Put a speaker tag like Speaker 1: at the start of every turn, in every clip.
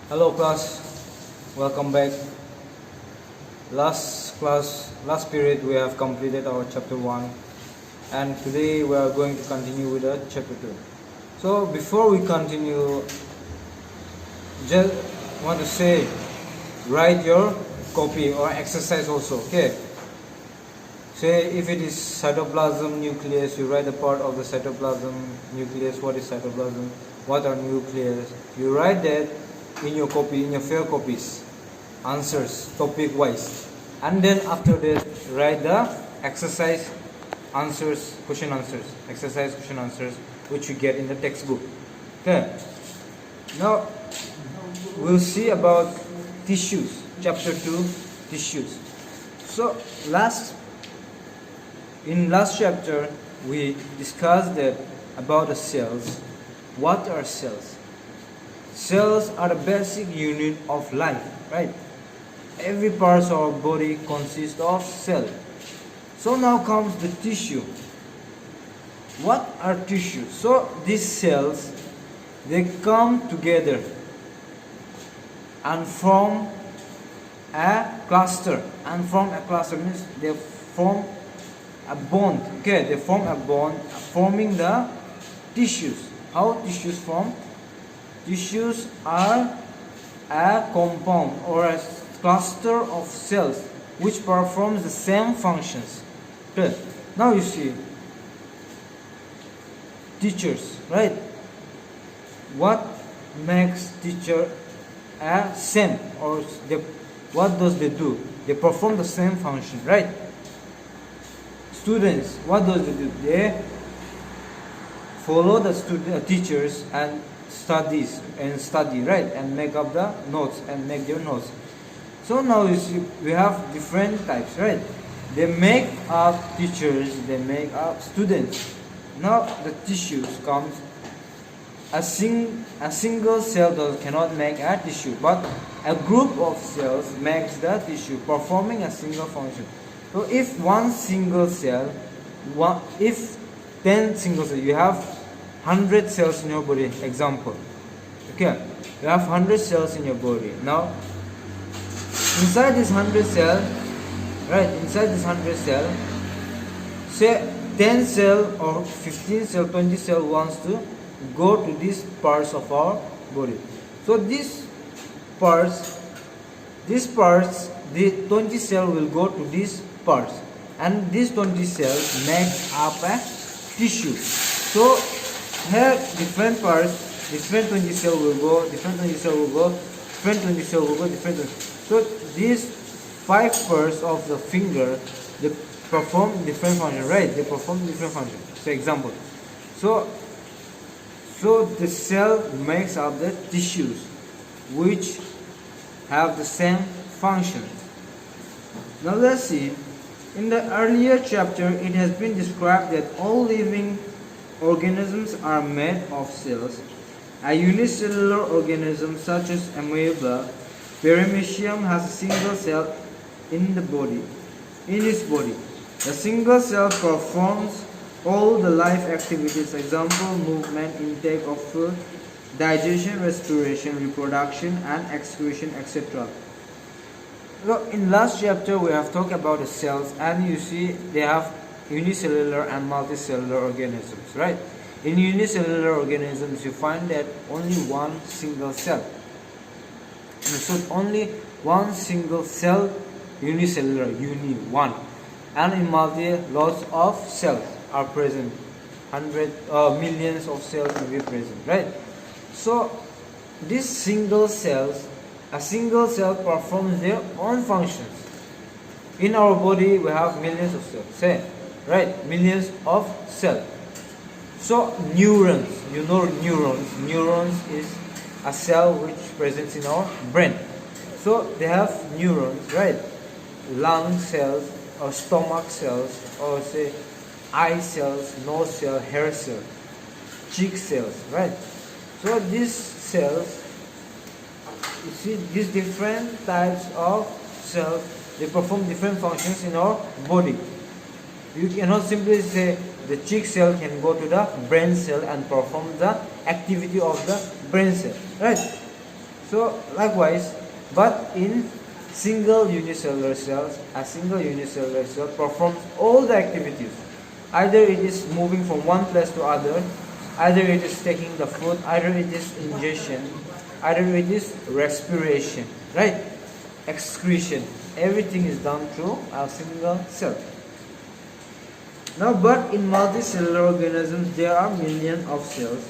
Speaker 1: Hello class, welcome back. Last period we have completed our chapter 1 and today we are going to continue with the chapter 2. So before we continue, just want to say, write your copy or exercise also, okay? Say if it is cytoplasm nucleus, you write the part of the cytoplasm nucleus, what is cytoplasm, what are nucleus, you write that in your copy, in your fair copies, answers topic wise, and then after that write the exercise answers, question answers, exercise question answers which you get in the textbook. Okay, now we'll see about tissues, chapter 2, tissues. So in last chapter we discussed that about the cells. What are cells? Cells are the basic unit of life, right? Every part of our body consists of cells. So now comes the tissue. What are tissues? So these cells, they come together and form a cluster. And from a cluster means they form a bond. Okay, they form a bond, forming the tissues. How tissues form? Tissues are a compound or a cluster of cells which performs the same functions. Okay. Now you see teachers, right? What makes teacher a same, or what does they do? They perform the same function, right? Students, what does they do? They follow the teachers and study, right, and make up the notes and make their notes. So now you see we have different types, right? They make up teachers, they make up students. Now the tissues comes. A single cell cannot make a tissue, but a group of cells makes the tissue, performing a single function. So if one single cell, if 10 single cells, you have 100 cells in your body, example. Okay, you have 100 cells in your body. Now, inside this 100 cell, right, inside this 100 cell, say 10 cell or 15 cell, 20 cell wants to go to these parts of our body. So these parts, the 20 cell will go to these parts, and these 20 cells make up a tissue. So here different parts, different 20 cell will go, different 20 cell will go, different 20 cell will go, different 20. So these 5 parts of the finger, they perform different function, right? They perform different function. So example, so the cell makes up the tissues which have the same functions. Now let's see. In the earlier chapter, it has been described that all living organisms are made of cells. A unicellular organism such as amoeba, Paramecium, has a single cell in its body. The single cell performs all the life activities, example, movement, intake of food, digestion, respiration, reproduction, and excretion, etc. So in last chapter we have talked about the cells, and you see they have unicellular and multicellular organisms, right? In unicellular organisms you find that only one single cell. So only one single cell, unicellular, one. And in multi, lots of cells are present. Millions of cells may be present, right? So these single cells, a single cell performs their own functions. In our body we have millions of cells, say, right? Millions of cells. So neurons, you know neurons. Neurons is a cell which presents in our brain. So they have neurons, right? Lung cells or stomach cells, or say eye cells, nose cell, hair cell, cheek cells, right? So these cells, you see these different types of cells, they perform different functions in our body. You cannot simply say the cheek cell can go to the brain cell and perform the activity of the brain cell, right? So likewise, but in single unicellular cells, a single unicellular cell performs all the activities. Either it is moving from one place to other, either it is taking the food, either it is ingestion, either it is respiration, right? Excretion. Everything is done through a single cell. Now, but in multicellular organisms, there are millions of cells.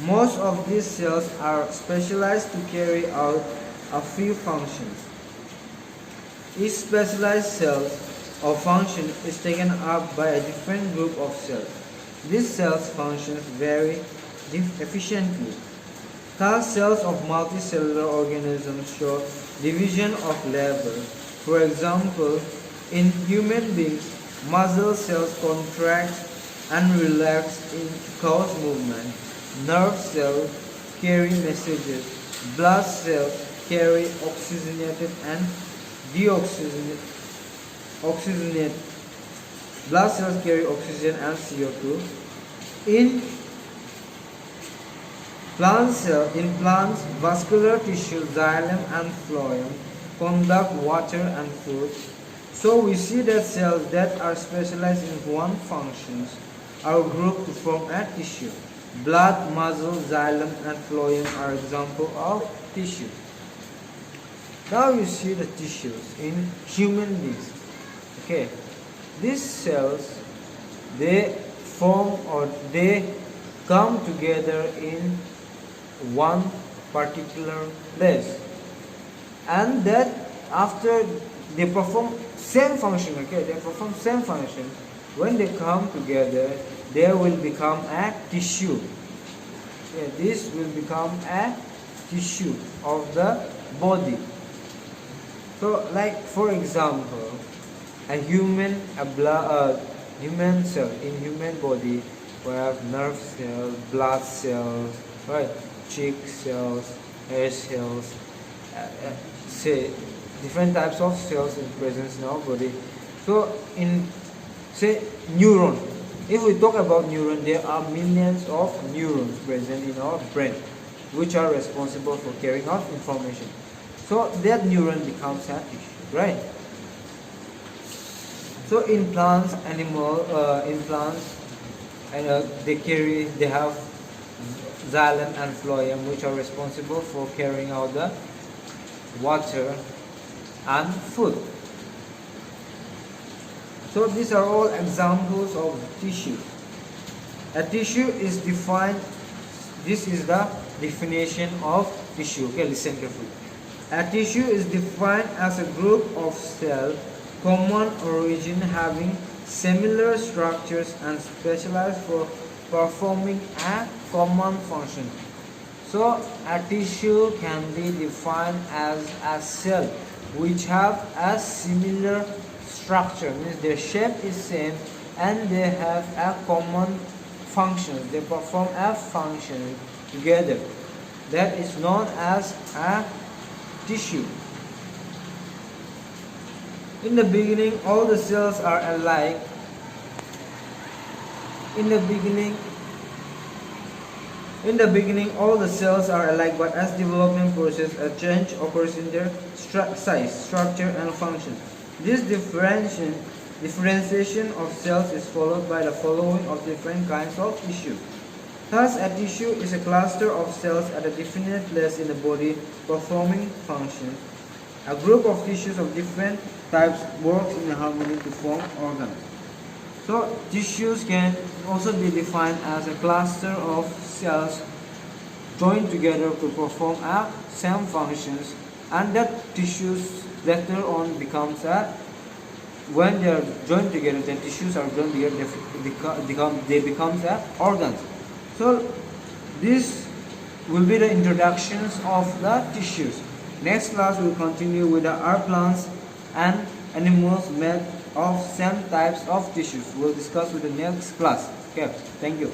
Speaker 1: Most of these cells are specialized to carry out a few functions. Each specialized cell or function is taken up by a different group of cells. These cells' functions vary efficiently. Thus, cells of multicellular organisms show division of labor. For example, in human beings, muscle cells contract and relax in cause movement. Nerve cells carry messages. Blood cells carry oxygenated and deoxygenated. Blood cells carry oxygen and CO2. In plants, vascular tissue, xylem and phloem conduct water and food. So we see that cells that are specialized in one function are grouped to form a tissue. Blood, muscle, xylem and phloem are examples of tissue. Now you see the tissues in human beings. Okay, these cells, they form or they come together in one particular place, and that after they perform same function, okay, they perform same function. When they come together, they will become a tissue. Okay, this will become a tissue of the body. So, like for example, a human cell in human body, we have nerve cells, blood cells, right, cheek cells, hair cells, say different types of cells in presence in our body. So in say neuron, if we talk about neuron, there are millions of neurons present in our brain, which are responsible for carrying out information. So that neuron becomes a tissue, right? So in plants, and they have xylem and phloem, which are responsible for carrying out the water and food. So these are all examples of tissue. A tissue is defined. This is the definition of tissue. Okay, listen carefully. A tissue is defined as a group of cells, common origin, having similar structures and specialized for performing a common function. So a tissue can be defined as a cell which have a similar structure, means their shape is same and they have a common function. They perform a function together. That is known as a tissue. In the beginning, all the cells are alike. In the beginning, all the cells are alike, but as development process, a change occurs in their size, structure, and function. This differentiation of cells is followed by the following of different kinds of tissue. Thus, a tissue is a cluster of cells at a definite place in the body performing functions. A group of tissues of different types works in harmony to form organs. So, tissues can also be defined as a cluster of cells joined together to perform a same functions, and that tissues later on becomes a, when they are joined together, the tissues are joined together, they become organs. So this will be the introductions of the tissues. Next class we will continue with the are plants and animals made of same types of tissues. We will discuss with the next class. Okay, thank you.